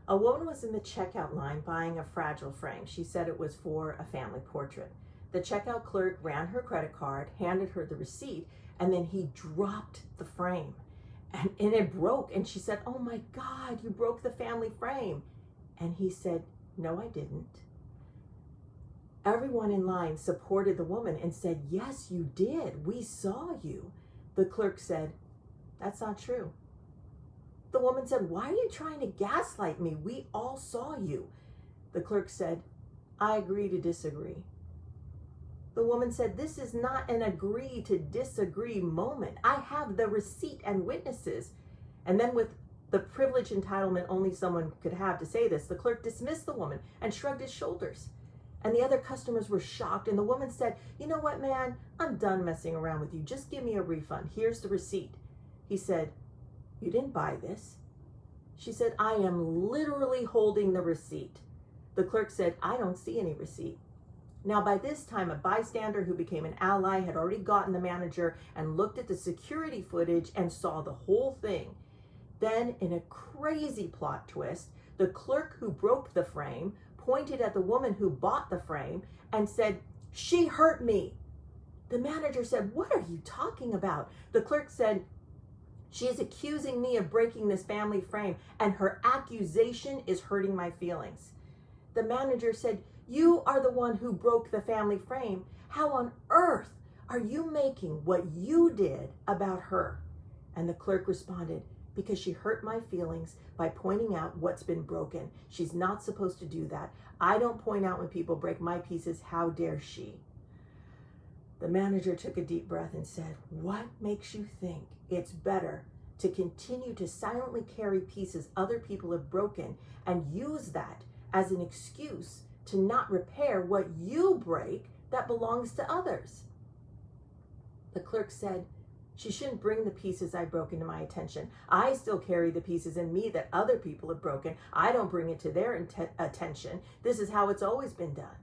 A woman was in the checkout line buying a fragile frame. She said it was for a family portrait. The checkout clerk ran her credit card, handed her the receipt, and then he dropped the frame. And it broke. And she said, "Oh my God, you broke the family frame." And he said, "No, I didn't." Everyone in line supported the woman and said, "Yes, you did. We saw you." The clerk said, "That's not true." The woman said, "Why are you trying to gaslight me? We all saw you." The clerk said, "I agree to disagree." The woman said, "This is not an agree to disagree moment. I have the receipt and witnesses." And then, with the privilege entitlement only someone could have to say this, the clerk dismissed the woman and shrugged his shoulders. And the other customers were shocked. And the woman said, "You know what, man? I'm done messing around with you. Just give me a refund. Here's the receipt." He said, "You didn't buy this." She said, "I am literally holding the receipt." The clerk said, "I don't see any receipt." Now, by this time, a bystander who became an ally had already gotten the manager and looked at the security footage and saw the whole thing. Then, in a crazy plot twist, the clerk who broke the frame pointed at the woman who bought the frame and said, "She hurt me." The manager said, "What are you talking about?" The clerk said, "She is accusing me of breaking this family frame, and her accusation is hurting my feelings." The manager said, "You are the one who broke the family frame. How on earth are you making what you did about her?" And the clerk responded, "Because she hurt my feelings by pointing out what's been broken. She's not supposed to do that. I don't point out when people break my pieces. How dare she?" The manager took a deep breath and said, "What makes you think it's better to continue to silently carry pieces other people have broken and use that as an excuse to not repair what you break that belongs to others?" The clerk said, "She shouldn't bring the pieces I broke into my attention. I still carry the pieces in me that other people have broken. I don't bring it to their attention. This is how it's always been done."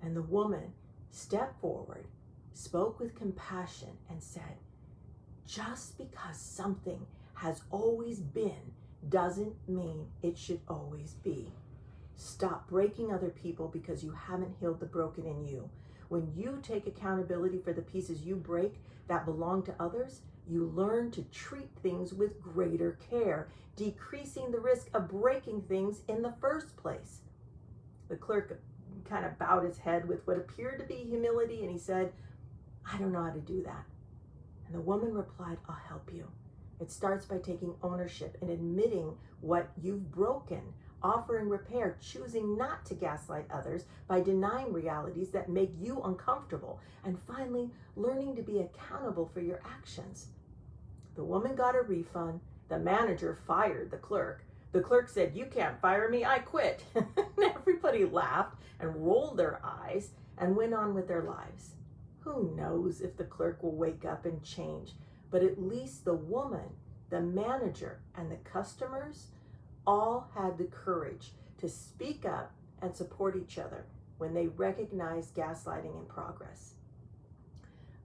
And the woman stepped forward, spoke with compassion, and said, "Just because something has always been doesn't mean it should always be. Stop breaking other people because you haven't healed the broken in you. When you take accountability for the pieces you break that belong to others, you learn to treat things with greater care, decreasing the risk of breaking things in the first place." The clerk kind of bowed his head with what appeared to be humility, and he said, "I don't know how to do that." And the woman replied, "I'll help you. It starts by taking ownership and admitting what you've broken, offering repair, choosing not to gaslight others by denying realities that make you uncomfortable, and finally, learning to be accountable for your actions." The woman got a refund. The manager fired the clerk. The clerk said, "You can't fire me, I quit." Everybody laughed and rolled their eyes and went on with their lives. Who knows if the clerk will wake up and change, but at least the woman, the manager, and the customers all had the courage to speak up and support each other when they recognized gaslighting in progress.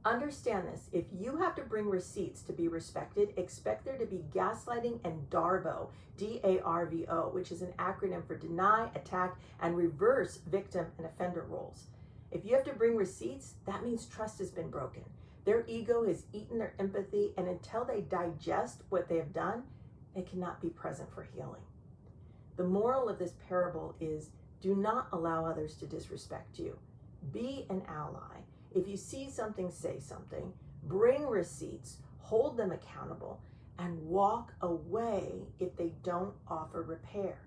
Understand this: if you have to bring receipts to be respected, expect there to be gaslighting and DARVO, D-A-R-V-O, which is an acronym for deny, attack, and reverse victim and offender roles. If you have to bring receipts, that means trust has been broken. Their ego has eaten their empathy, and until they digest what they have done, they cannot be present for healing. The moral of this parable is, do not allow others to disrespect you. Be an ally. If you see something, say something. Bring receipts, hold them accountable, and walk away if they don't offer repair.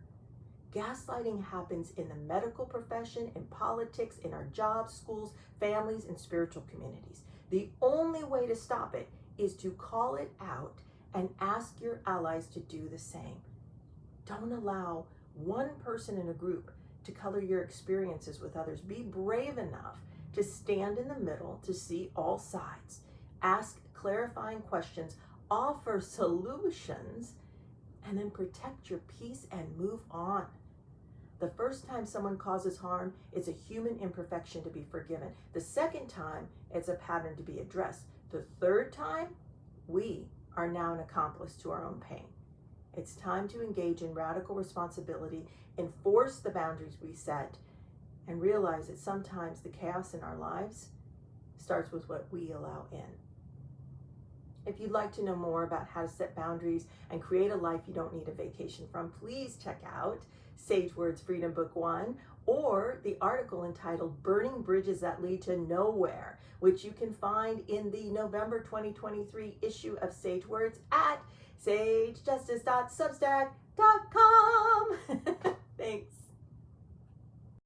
Gaslighting happens in the medical profession, in politics, in our jobs, schools, families, and spiritual communities. The only way to stop it is to call it out and ask your allies to do the same. Don't allow one person in a group to color your experiences with others. Be brave enough to stand in the middle, to see all sides, ask clarifying questions, offer solutions, and then protect your peace and move on. The first time someone causes harm, it's a human imperfection to be forgiven. The second time, it's a pattern to be addressed. The third time, we are now an accomplice to our own pain. It's time to engage in radical responsibility, enforce the boundaries we set, and realize that sometimes the chaos in our lives starts with what we allow in. If you'd like to know more about how to set boundaries and create a life you don't need a vacation from, please check out Sage Words Freedom Book 1 or the article entitled Burning Bridges That Lead to Nowhere, which you can find in the November 2023 issue of Sage Words at sagejustice.substack.com. Thanks.